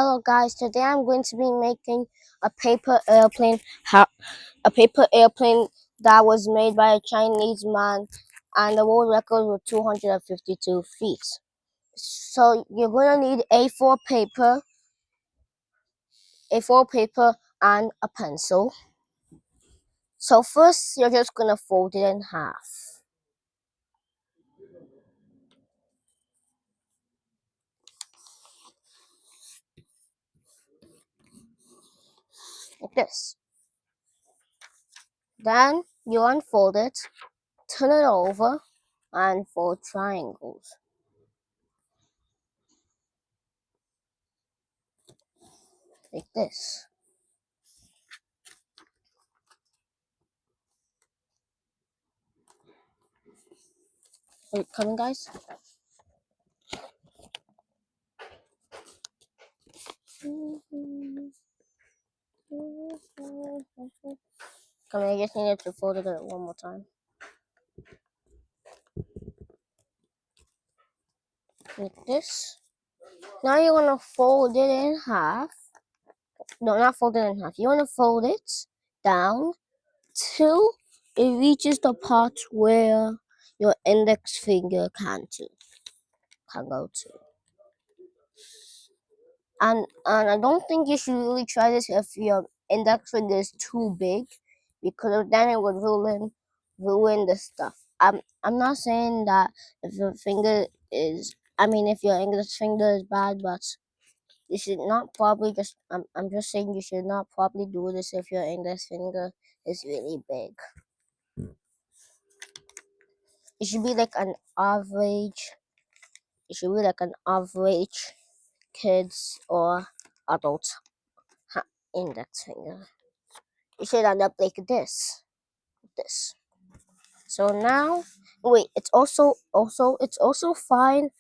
Hello guys, today I'm going to be making a paper airplane that was made by a Chinese man, and the world record was 252 feet. So you're going to need A4 paper and a pencil. So first you're just going to fold it in half. Like this. Then you unfold it, turn it over, and fold triangles. Like this. Are you coming, guys? Come on, I just needed to fold it one more time. Like this. Now you want to fold it in half. No, not fold it in half. You want to fold it down till it reaches the part where your index finger can go to. And I don't think you should really try this if your index finger is too big, because then it would ruin the stuff. I'm not saying that if your finger is if your index finger is bad, but you should not probably just I'm just saying you should not probably do this if your index finger is really big. It should be like an average. It should be like an average kids or adult index finger. It should end up like this. So now, wait. It's also fine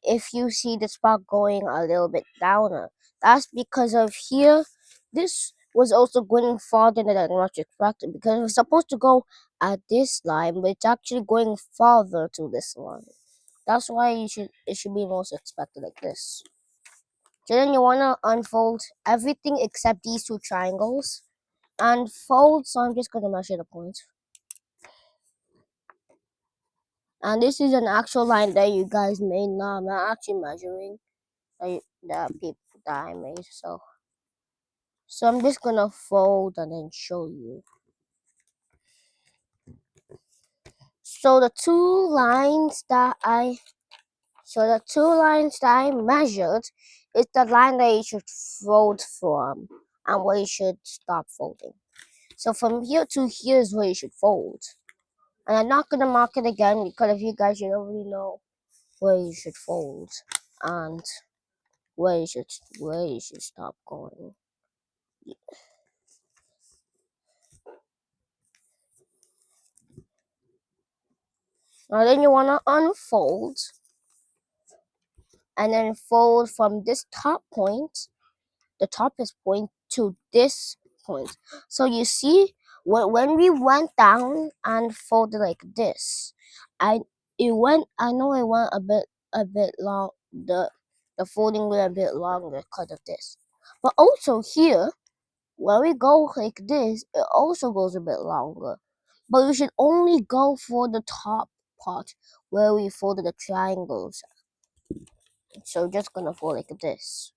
if you see the spot going a little bit downer. That's because of here. This was also going farther than I much expected, because it was supposed to go at this line, but it's actually going farther to this line. That's why it should be most expected like this. So then you wanna unfold everything except these two triangles and fold. So I'm just gonna measure the points. And this is an actual line that you guys made. Now I'm not actually measuring that I made. So I'm just gonna fold and then show you. So the two lines that I measured is the line that you should fold from and where you should stop folding. So from here to here is where you should fold. And I'm not gonna mark it again, because if you guys should already know where you should fold and where you should stop going. Now then you wanna unfold and then fold from this top point, the toppest point, to this point. So you see, when we went down and folded like this, I know it went a bit long. The folding went a bit longer because of this. But also here, when we go like this, it also goes a bit longer. But we should only go for the top part where we folded the triangles. So just gonna fold like this.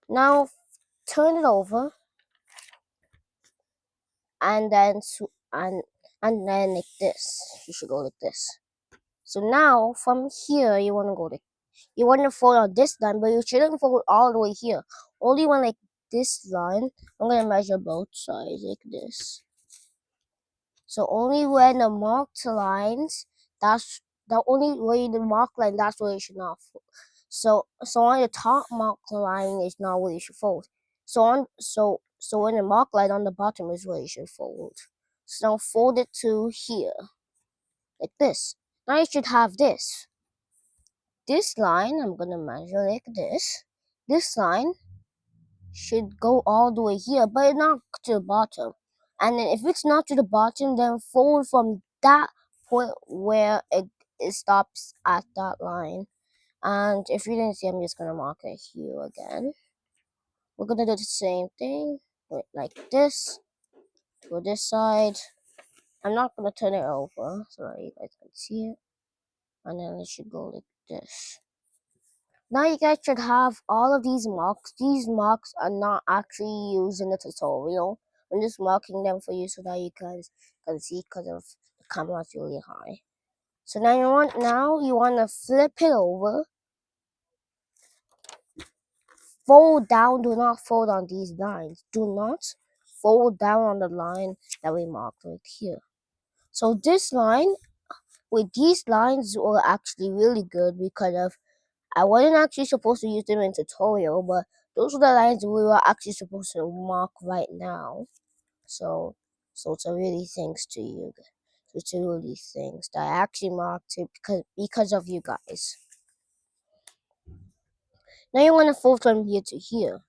Now turn it over, and then like this. You should go like this. So now from here you wanna fold out this line, but you shouldn't fold all the way here. Only one like this line. I'm gonna measure both sides like this. So only when the marked lines, that's the only way the marked line, that's where you should not fold. So on the top marked line is not where you should fold. So when the marked line on the bottom is where you should fold. So fold it to here, like this. Now you should have this. This line, I'm gonna measure like this. This line should go all the way here, but not to the bottom. And then if it's not to the bottom, then fold from that point where it stops at that line. And if you didn't see, I'm just gonna mark it here again. We're gonna do the same thing, like this, for this side. I'm not gonna turn it over so that you guys can see it. And then it should go like this. Now you guys should have all of these marks. These marks are not actually used in the tutorial. I'm just marking them for you so that you guys can see because of the camera's really high. So now you want to flip it over. Fold down. Do not fold on these lines. Do not fold down on the line that we marked right here. So this line with these lines were actually really good because of I wasn't actually supposed to use them in tutorial, but those are the lines we were actually supposed to mark right now. So it's a really thanks to you. It's a really thanks that I actually marked it because of you guys. Now you want to fold from here to here,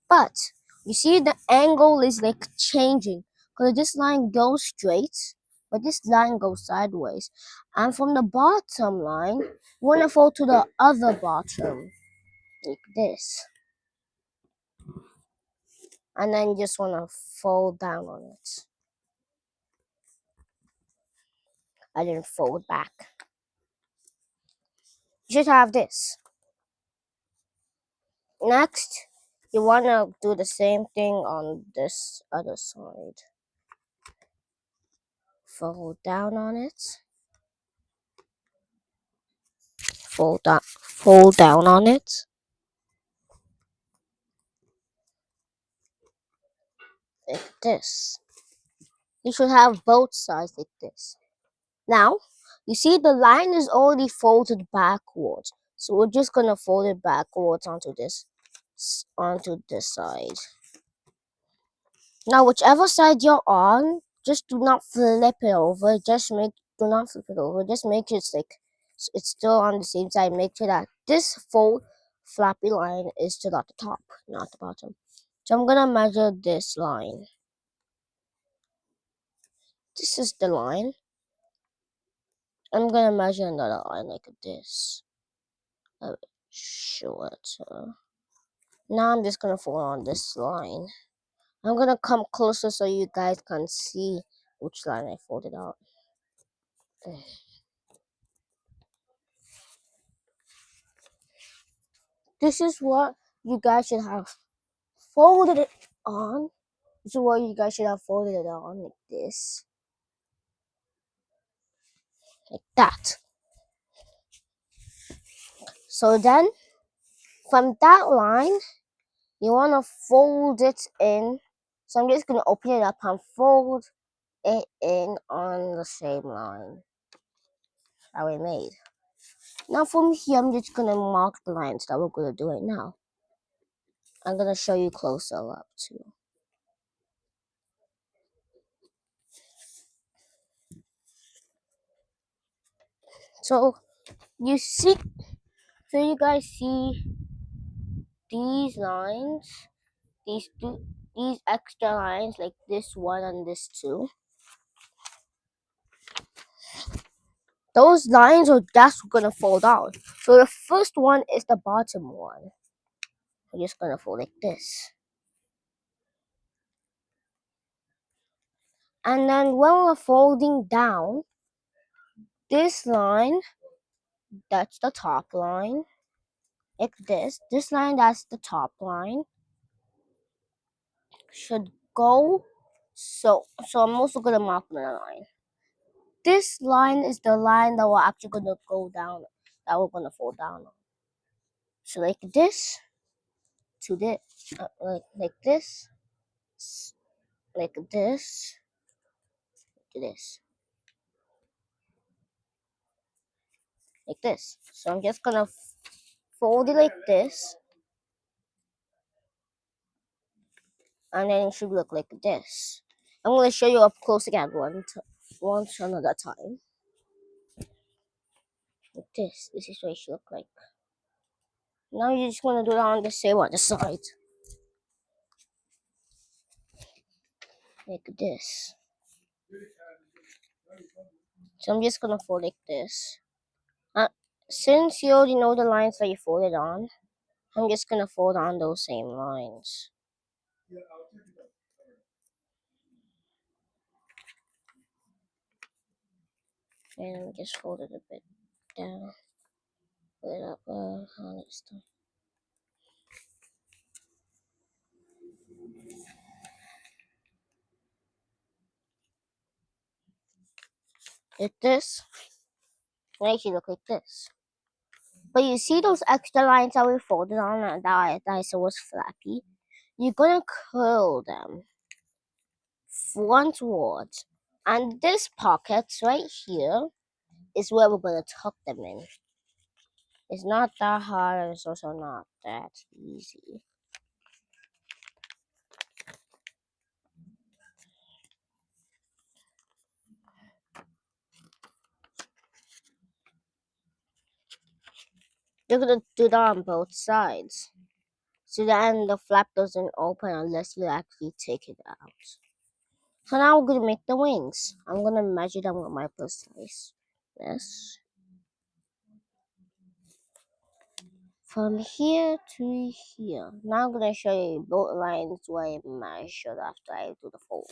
but you see the angle is like changing because this line goes straight, but this line goes sideways, and from the bottom line, you want to fold to the other bottom like this. And then you just want to fold down on it. I didn't fold back. You should have this. Next, you want to do the same thing on this other side. Fold down on it. Fold down on it. Like this. You should have both sides like this. Now, you see the line is already folded backwards. So we're just going to fold it backwards onto this side. Now, whichever side you're on, just do not flip it over. Do not flip it over. Just make sure it's still on the same side. Make sure that this full flappy line is still at the top, not the bottom. So I'm gonna measure this line. This is the line. I'm gonna measure another line like this. Short. Now I'm just gonna fold on this line. I'm gonna come closer so you guys can see which line I folded out. This is what you guys should have folded it on. This is what you guys should have folded it on like this. Like that. So then, from that line, you want to fold it in. So I'm just going to open it up and fold it in on the same line that we made. Now from here, I'm just going to mark the lines that we're going to do right now. I'm going to show you closer up too. So you guys see these lines, these extra lines, like this one and this two. Those lines that's gonna fold out. So the first one is the bottom one. I'm just gonna fold like this. And then when we're folding down, this line, that's the top line. Like this. This line, that's the top line. Should go. So I'm also gonna mark another line. This line is the line that we're actually gonna go down, that we're gonna fold down on. So like this to this, like this, like this to this, like this. So I'm just gonna fold it like this, and then it should look like this. I'm gonna show you up close again once another time. Like this. This is what it should look like. Now you just wanna do that on the same other side. Like this. So I'm just gonna fold like this. Since you already know the lines that you folded on, I'm just gonna fold on those same lines. And just fold it a bit down. Put it up on this time. Like this. Makes you look like this. But you see those extra lines that we folded on that I said was flappy? You're gonna curl them frontwards. And this pockets right here is where we're gonna tuck them in. It's not that hard and it's also not that easy. You're gonna do that on both sides. So then the flap doesn't open unless you actually take it out. So now we're gonna make the wings. I'm gonna measure them with my precise. This. From here to here. Now I'm gonna show you both lines where I measured after I do the fold.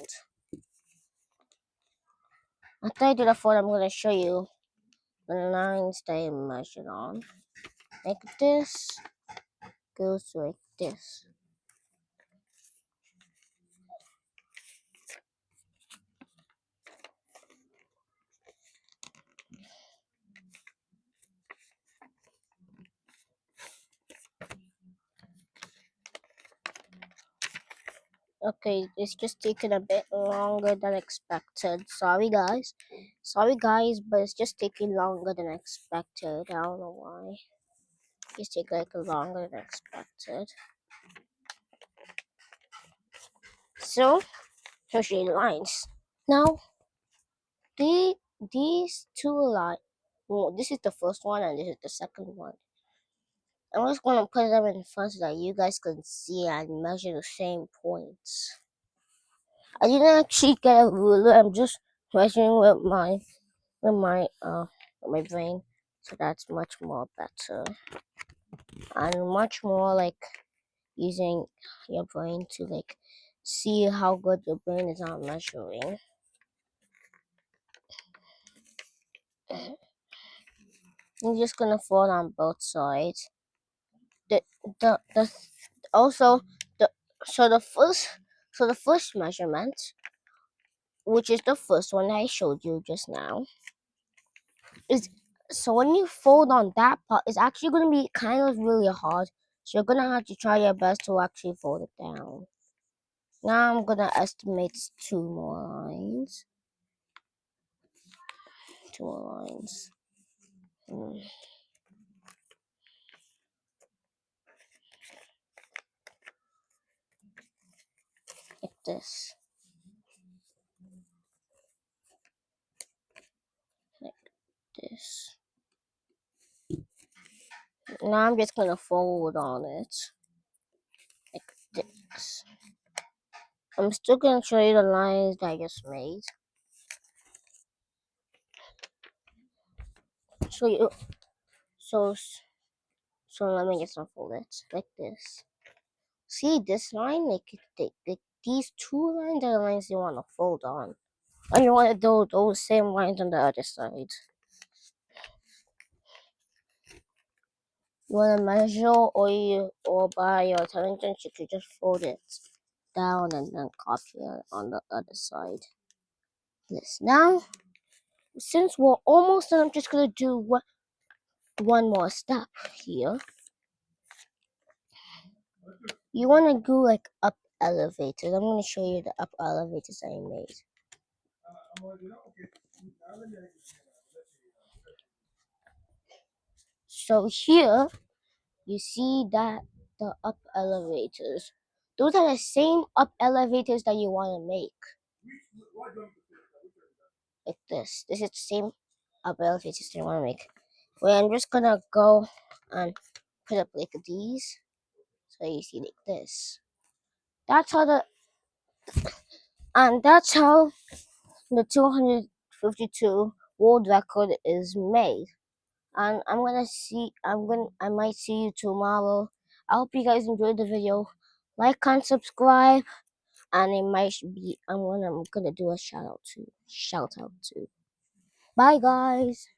After I do the fold, I'm gonna show you the lines that I measured on. Like this goes like this. Okay, it's just taking a bit longer than expected. Sorry guys. Sorry guys, but it's just taking longer than expected. I don't know why. It's taking like longer than expected. So, here's your lines. Now, these two lines, well, this is the first one and this is the second one. I'm just going to put them in front so that you guys can see and measure the same points. I didn't actually get a ruler. I'm just measuring with my brain, so that's much more better and much more like using your brain to like see how good your brain is at measuring. I'm just gonna fold on both sides. The also the so the first measurement, which is the first one I showed you just now, is so when you fold on that part, it's actually gonna be kind of really hard. So you're gonna have to try your best to actually fold it down. Now I'm gonna estimate two more lines. Two more lines. Like this. Like this. Now I'm just gonna fold on it. Like this. I'm still gonna show you the lines that I just made. So you so so let me just unfold it like this. See this line? Like these two lines are the lines you want to fold on. And you want to do those same lines on the other side. You want to measure or by your intelligence, you could just fold it down and then copy it on the other side. This now, since we're almost done, I'm just gonna do one more step here. You want to go like up elevators. I'm gonna show you the up elevators I made. So here you see that the up elevators. Those are the same up elevators that you want to make. Like this. This is the same up elevators that you want to make. Well, I'm just gonna go and put up like these. So you see like this. That's how that's how the 252 world record is made. and I might see you tomorrow. I hope you guys enjoyed the video. Like and subscribe, and it might be I'm gonna do a shout out too. Bye guys.